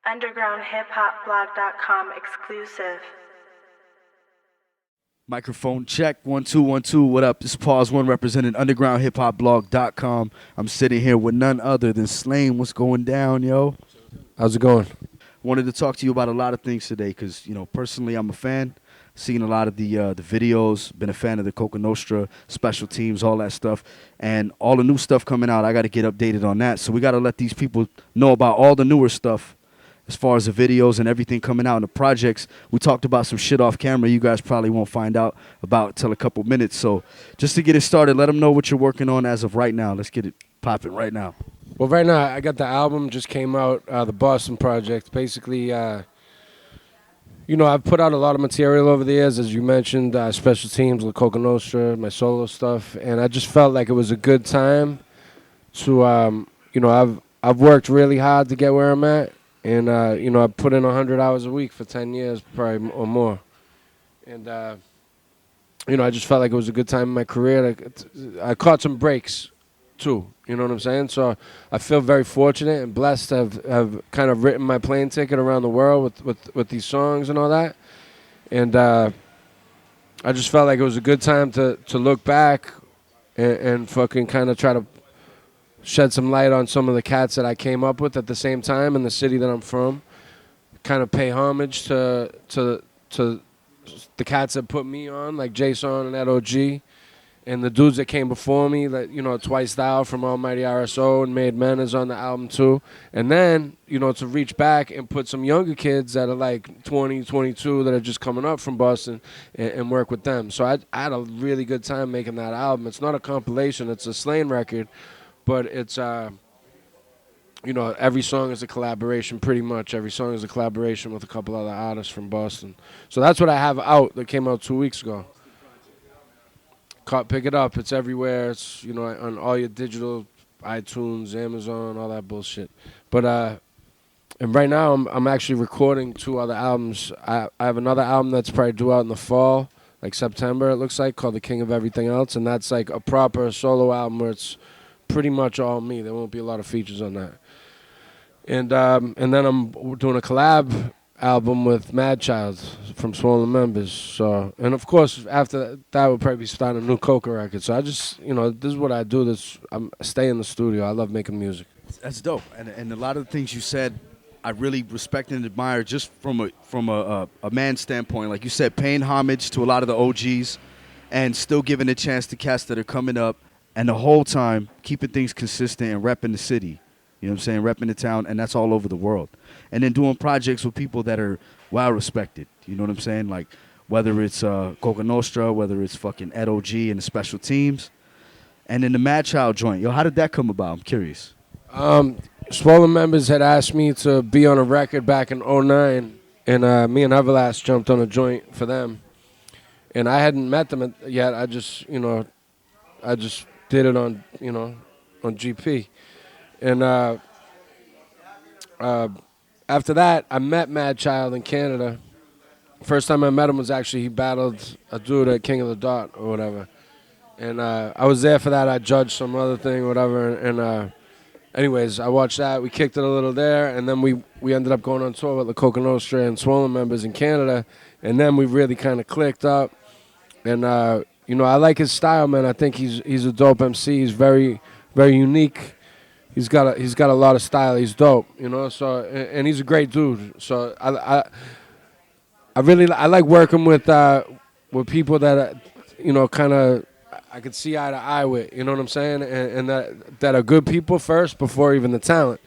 UndergroundHipHopBlog.com exclusive. Microphone check, 1 2 1 2. What up? This is Pawz One representing UndergroundHipHopBlog.com. I'm sitting here with none other than Slaine. What's going down, yo? How's it going? Wanted to talk to you about a lot of things today because, personally I'm a fan. Seen a lot of the videos, been a fan of the Coca Nostra, special teams, all that stuff. And all the new stuff coming out, I got to get updated on that. So we got to let these people know about all the newer stuff as far as the videos and everything coming out in the projects. We talked about some shit off camera you guys probably won't find out about till a couple minutes. So just to get it started, let them know what you're working on as of right now. Let's get it popping right now. Well, right now I got the album just came out, the Boston project. Basically, I've put out a lot of material over the years, as you mentioned, special teams, La Coca Nostra, my solo stuff, and I just felt like it was a good time to, I've worked really hard to get where I'm at. And, I put in 100 hours a week for 10 years, probably or more. And, I just felt like it was a good time in my career. I caught some breaks, too. You know what I'm saying? So I feel very fortunate and blessed to have kind of written my plane ticket around the world with these songs and all that. And I just felt like it was a good time to look back and fucking kind of try to shed some light on some of the cats that I came up with at the same time in the city that I'm from. Kind of pay homage to the cats that put me on, like Jason and Ed OG, and the dudes that came before me, like Twice Thou from Almighty RSO and Made Men is on the album too. And then to reach back and put some younger kids that are like 20, 22 that are just coming up from Boston and work with them. So I had a really good time making that album. It's not a compilation; it's a Slaine record. But it's, every song is a collaboration, pretty much. Every song is a collaboration with a couple other artists from Boston. So that's what I have out that came out 2 weeks ago. Pick it up. It's everywhere. It's, on all your digital, iTunes, Amazon, all that bullshit. But, and right now I'm actually recording 2 other albums. I have another album that's probably due out in the fall, like September it looks like, called The King of Everything Else. And that's like a proper solo album where it's pretty much all me. There won't be a lot of features on that. And then I'm doing a collab album with Mad Child from Swollen Members. So, and of course after that we'll probably be starting a new Coca record. So I just this is what I do. I stay in the studio. I love making music. That's dope. And a lot of the things you said I really respect and admire just from a man's standpoint. Like you said, paying homage to a lot of the OGs and still giving a chance to cats that are coming up. And the whole time, keeping things consistent and repping the city. You know what I'm saying? Repping the town, and that's all over the world. And then doing projects with people that are well respected. You know what I'm saying? Like, whether it's Coca Nostra, whether it's fucking Ed OG and the special teams. And then the Mad Child joint. Yo, how did that come about? I'm curious. Swollen Members had asked me to be on a record back in '09, and me and Everlast jumped on a joint for them. And I hadn't met them yet. I just did it on GP. And after that, I met Mad Child in Canada. First time I met him was actually he battled a dude at King of the Dot or whatever. And I was there for that. I judged some other thing or whatever. And anyways, I watched that. We kicked it a little there. And then we ended up going on tour with the Coca Nostra and Swollen Members in Canada. And then we really kind of clicked up. And I like his style, man. I think he's a dope MC. He's very, very unique. He's got a lot of style. He's dope, So and he's a great dude. So I like working with people that kind of I could see eye to eye with. You know what I'm saying? And that are good people first before even the talent.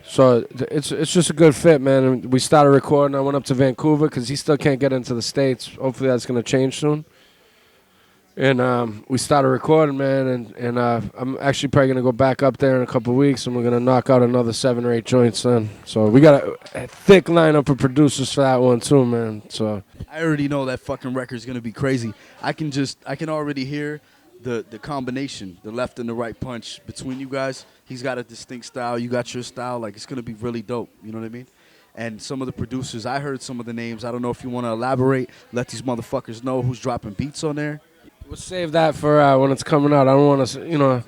So it's just a good fit, man. And we started recording. I went up to Vancouver because he still can't get into the States. Hopefully that's gonna change soon. And we started recording, man, and I'm actually probably going to go back up there in a couple of weeks, and we're going to knock out another 7 or 8 joints then. So we got a thick lineup of producers for that one too, man. So I already know that fucking record's going to be crazy. I can already hear the combination, the left and the right punch between you guys. He's got a distinct style. You got your style. Like, it's going to be really dope. You know what I mean? And some of the producers, I heard some of the names. I don't know if you want to elaborate. Let these motherfuckers know who's dropping beats on there. We'll save that for when it's coming out. I don't want to,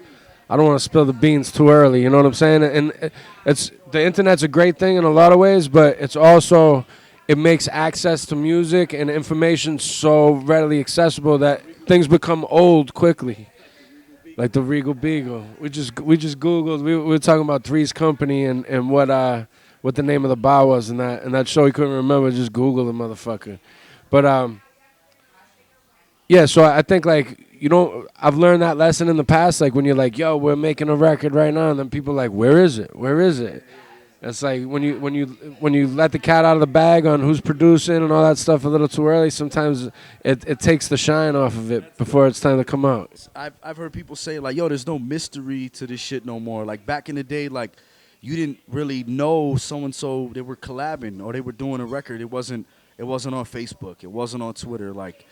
I don't want to spill the beans too early. You know what I'm saying? And it's the internet's a great thing in a lot of ways, but it's also it makes access to music and information so readily accessible that things become old quickly. Like the Regal Beagle. We just Googled. We were talking about Three's Company and what the name of the bar was and that show he couldn't remember. Just Google the motherfucker. But yeah. So I think like I've learned that lesson in the past. Like when you're like, yo, we're making a record right now, and then people are like, where is it? Where is it? It's like when you let the cat out of the bag on who's producing and all that stuff a little too early. Sometimes it takes the shine off of it before it's time to come out. I've heard people say like, yo, there's no mystery to this shit no more. Like back in the day, like you didn't really know so and so they were collabing or they were doing a record. It wasn't on Facebook. It wasn't on Twitter. Like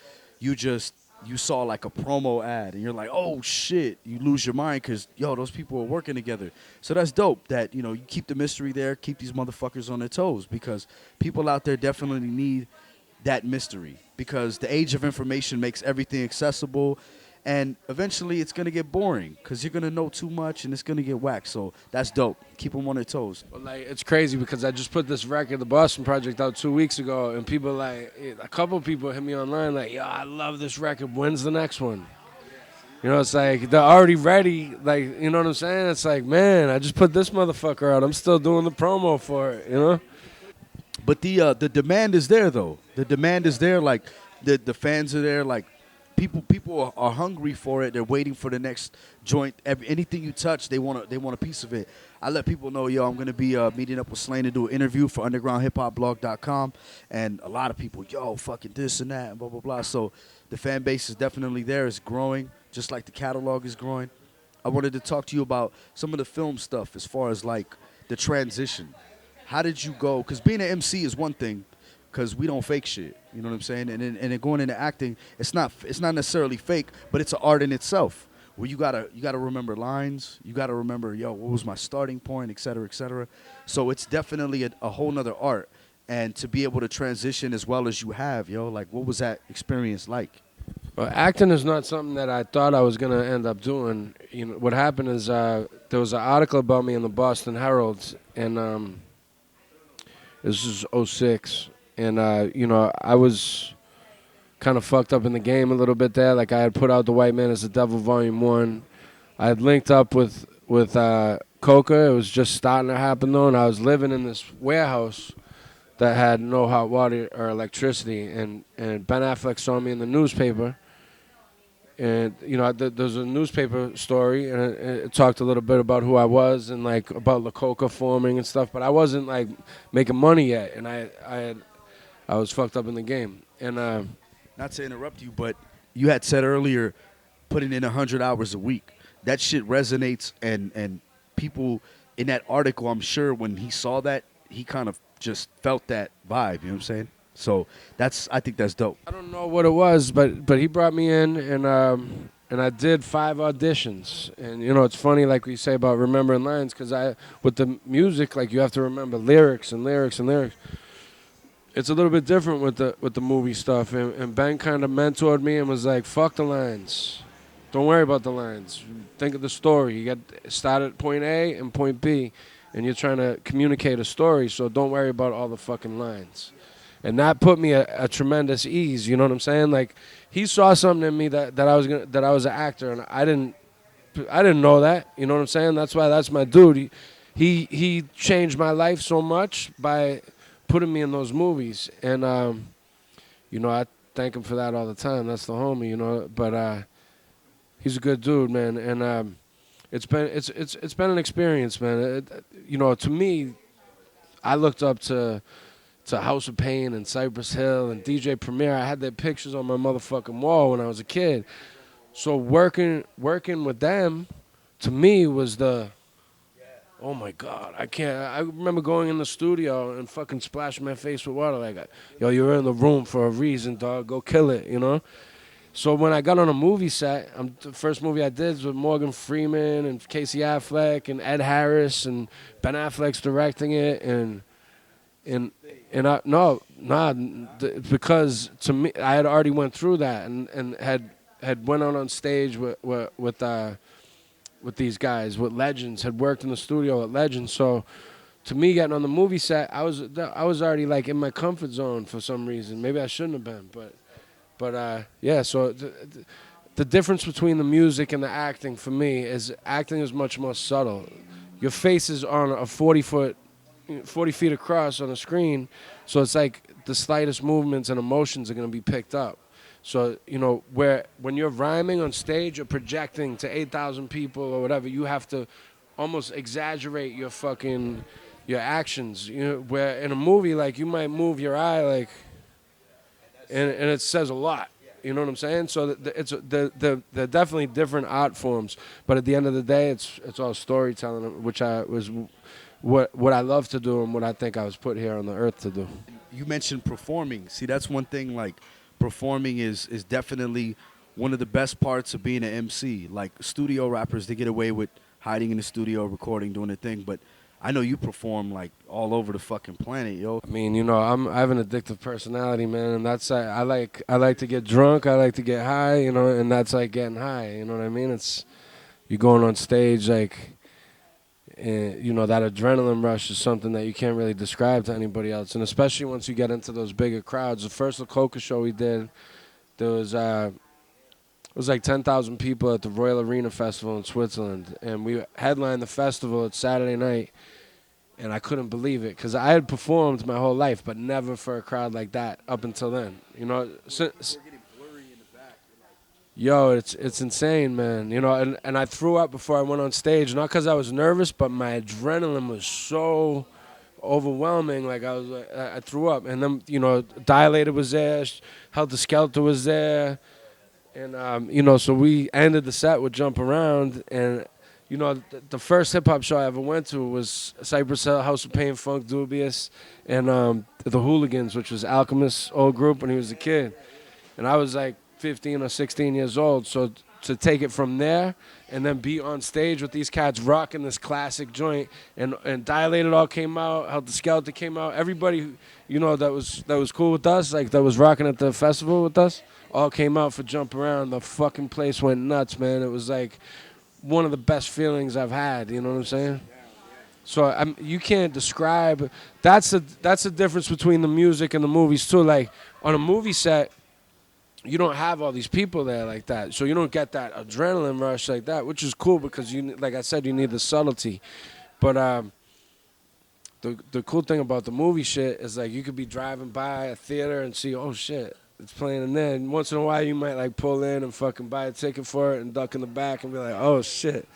you saw like a promo ad and you're like, oh shit, you lose your mind because yo, those people are working together. So that's dope that you keep the mystery there, keep these motherfuckers on their toes because people out there definitely need that mystery because the age of information makes everything accessible. And eventually it's going to get boring because you're going to know too much and it's going to get whacked. So that's dope. Keep them on their toes. But like it's crazy because I just put this record, the Boston Project, out 2 weeks ago, and people like a couple people hit me online like, "Yo, I love this record. When's the next one?" It's like they're already ready. Like, you know what I'm saying? It's like, man, I just put this motherfucker out. I'm still doing the promo for it. But the demand is there, though. The demand is there. Like, the fans are there. Like, people are hungry for it. They're waiting for the next joint. Anything you touch, they want a piece of it. I let people know, yo, I'm going to be meeting up with Slaine to do an interview for undergroundhiphopblog.com. And a lot of people, yo, fucking this and that and blah, blah, blah. So the fan base is definitely there. It's growing, just like the catalog is growing. I wanted to talk to you about some of the film stuff as far as, like, the transition. How did you go? Because being an MC is one thing, because we don't fake shit. You know what I'm saying? And then going into acting, it's not necessarily fake, but it's an art in itself. Where you gotta remember lines. You gotta remember, yo, what was my starting point, et cetera, et cetera. So it's definitely a whole nother art. And to be able to transition as well as you have, yo, like, what was that experience like? Well, acting is not something that I thought I was gonna end up doing. What happened is there was an article about me in the Boston Herald, and this is '06. And, I was kind of fucked up in the game a little bit there. Like, I had put out The White Man as the Devil Volume 1. I had linked up with Coca. It was just starting to happen, though, and I was living in this warehouse that had no hot water or electricity. And Ben Affleck saw me in the newspaper. And, there's a newspaper story, and it talked a little bit about who I was and, like, about La Coca forming and stuff. But I wasn't, like, making money yet, and I was fucked up in the game. And Not to interrupt you, but you had said earlier putting in 100 hours a week. That shit resonates, and people in that article, I'm sure when he saw that, he kind of just felt that vibe, you know what I'm saying? So I think that's dope. I don't know what it was, but he brought me in, and I did 5 auditions. And, it's funny, like we say about remembering lines, because with the music, like, you have to remember lyrics and lyrics and lyrics. It's a little bit different with the movie stuff, and Ben kind of mentored me and was like, "Fuck the lines, don't worry about the lines. Think of the story. You start at point A and point B, and you're trying to communicate a story. So don't worry about all the fucking lines." And that put me at a tremendous ease. You know what I'm saying? Like, he saw something in me that I was an actor, and I didn't know that. You know what I'm saying? That's why that's my dude. He changed my life so much by putting me in those movies, and I thank him for that all the time. That's the homie, but he's a good dude, man, and it's been an experience, man. To me, I looked up to House of Pain and Cypress Hill and DJ Premier. I had their pictures on my motherfucking wall when I was a kid. So working with them, to me, was oh my God, I can't. I remember going in the studio and fucking splashing my face with water like, yo, you're in the room for a reason, dog. Go kill it, So when I got on a movie set, the first movie I did was with Morgan Freeman and Casey Affleck and Ed Harris, and Ben Affleck's directing it, because to me, I had already went through that and had went out on stage with with these guys, with legends, had worked in the studio with legends. So to me, getting on the movie set, I was already like in my comfort zone for some reason. Maybe I shouldn't have been, but yeah. So the difference between the music and the acting for me is acting is much more subtle. Your face is on a 40 feet across on a screen, so it's like the slightest movements and emotions are going to be picked up. So, when you're rhyming on stage or projecting to 8,000 people or whatever, you have to almost exaggerate your actions. Where in a movie, like, you might move your eye, like, and it says a lot. You know what I'm saying? So they're definitely different art forms, but at the end of the day, it's all storytelling, which was what I love to do and what I think I was put here on the earth to do. You mentioned performing. See, that's one thing, like, performing is definitely one of the best parts of being an MC. Like, studio rappers, they get away with hiding in the studio, recording, doing their thing, but I know you perform, like, all over the fucking planet, yo. I mean, I have an addictive personality, man, and that's I like to get drunk, I like to get high, and that's like getting high. You know what I mean? It's you going on stage, like, that adrenaline rush is something that you can't really describe to anybody else, and especially once you get into those bigger crowds. The first La Coca show we did, there was it was like 10,000 people at the Royal Arena Festival in Switzerland, and we headlined the festival. It's Saturday night. And I couldn't believe it because I had performed my whole life, but never for a crowd like that up until then. Yo, it's insane, man. And I threw up before I went on stage, not because I was nervous, but my adrenaline was so overwhelming. Like I threw up, and then Dilated was there, Helter Skelter was there, and so we ended the set with Jump Around, and. The first hip-hop show I ever went to was Cypress Hill, House of Pain, Funk Dubious, and the Hooligans, which was Alchemist's old group when he was a kid. And I was like 15 or 16 years old, so to take it from there and then be on stage with these cats rocking this classic joint, and Dilated all came out, Helter Skelter came out, everybody that was cool with us, like that was rocking at the festival with us, all came out for Jump Around. The fucking place went nuts, man. It was like one of the best feelings I've had, you know what I'm saying? So you can't describe. That's the difference between the music and the movies too. Like on a movie set, you don't have all these people there like that, so you don't get that adrenaline rush like that, which is cool because like I said, you need the subtlety. But the cool thing about the movie shit is like you could be driving by a theater and see, oh shit, it's playing in there. And once in a while, you might like pull in and fucking buy a ticket for it and duck in the back and be like, "Oh shit!"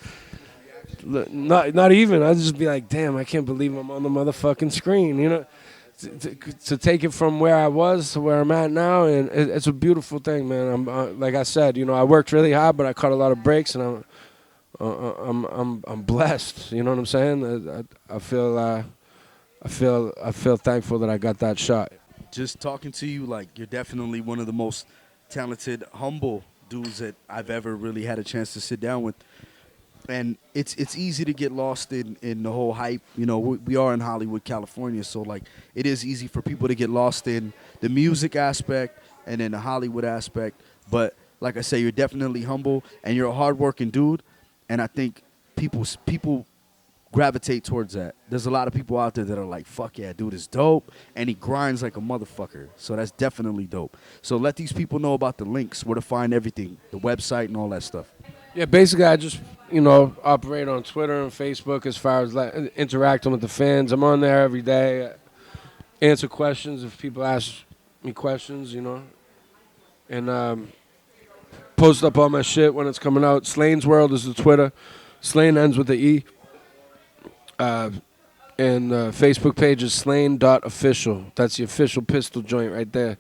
Not even. I'd just be like, "Damn, I can't believe I'm on the motherfucking screen." To take it from where I was to where I'm at now, and it's a beautiful thing, man. I'm like I said, I worked really hard, but I cut a lot of breaks, and I'm blessed. You know what I'm saying? I feel thankful that I got that shot. Just talking to you, like, you're definitely one of the most talented, humble dudes that I've ever really had a chance to sit down with. And it's easy to get lost in the whole hype. We are in Hollywood, California, so, like, it is easy for people to get lost in the music aspect and in the Hollywood aspect. But, like I say, you're definitely humble, and you're a hardworking dude, and I think people gravitate towards that. There's a lot of people out there that are like, fuck yeah, dude is dope, and he grinds like a motherfucker. So that's definitely dope. So let these people know about the links, where to find everything, the website and all that stuff. Yeah, basically I just, operate on Twitter and Facebook as far as interacting with the fans. I'm on there every day, answer questions if people ask me questions, and post up all my shit when it's coming out. Slaine's World is the Twitter. Slaine ends with the E. And Facebook page is slaine.official. That's the official pistol joint right there.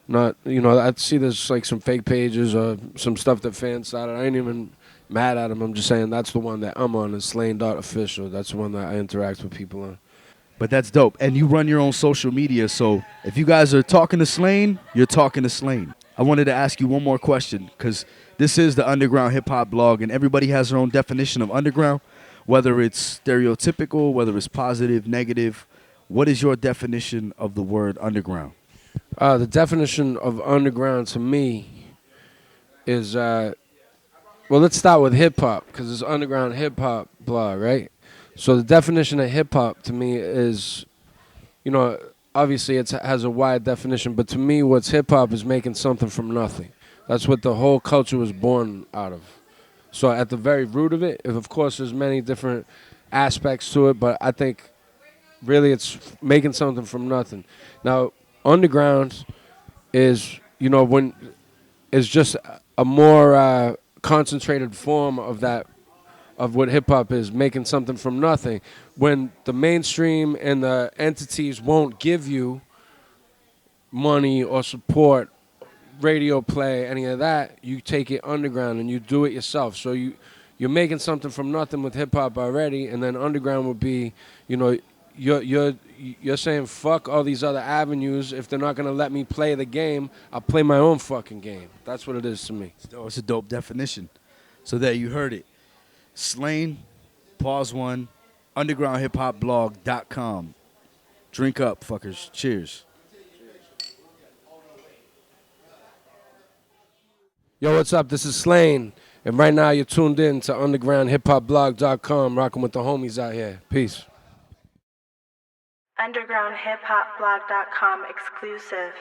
Not, I see there's like some fake pages or some stuff that fans started. I ain't even mad at them. I'm just saying that's the one that I'm on, is slaine.official. That's the one that I interact with people on. But that's dope. And you run your own social media, so if you guys are talking to Slaine, you're talking to Slaine. I wanted to ask you one more question, because this is the Underground Hip Hop blog, and everybody has their own definition of underground. Whether it's stereotypical, whether it's positive, negative, what is your definition of the word underground? The definition of underground to me is Well, let's start with hip hop because it's underground hip hop, blah, right? So the definition of hip hop to me is, you know, obviously it has a wide definition, but to me, what's hip hop is making something from nothing. That's what the whole culture was born out of. So at the very root of it, if of course there's many different aspects to it, but I think really it's making something from nothing. Now, underground is, you know, when is just a more concentrated form of that, of what hip hop is, making something from nothing. When the mainstream and the entities won't give you money or support, radio play, any of that, you take it underground and you do it yourself. So you're making something from nothing with hip hop already, and then underground would be, you know, you're saying fuck all these other avenues. If they're not gonna let me play the game, I'll play my own fucking game. That's what it is to me. Oh, it's a dope definition. So there, you heard it. Slaine, Pawz One, undergroundhiphopblog.com. Drink up, fuckers. Cheers. Yo, what's up? This is Slaine, and right now you're tuned in to undergroundhiphopblog.com, rocking with the homies out here. Peace. Undergroundhiphopblog.com exclusive.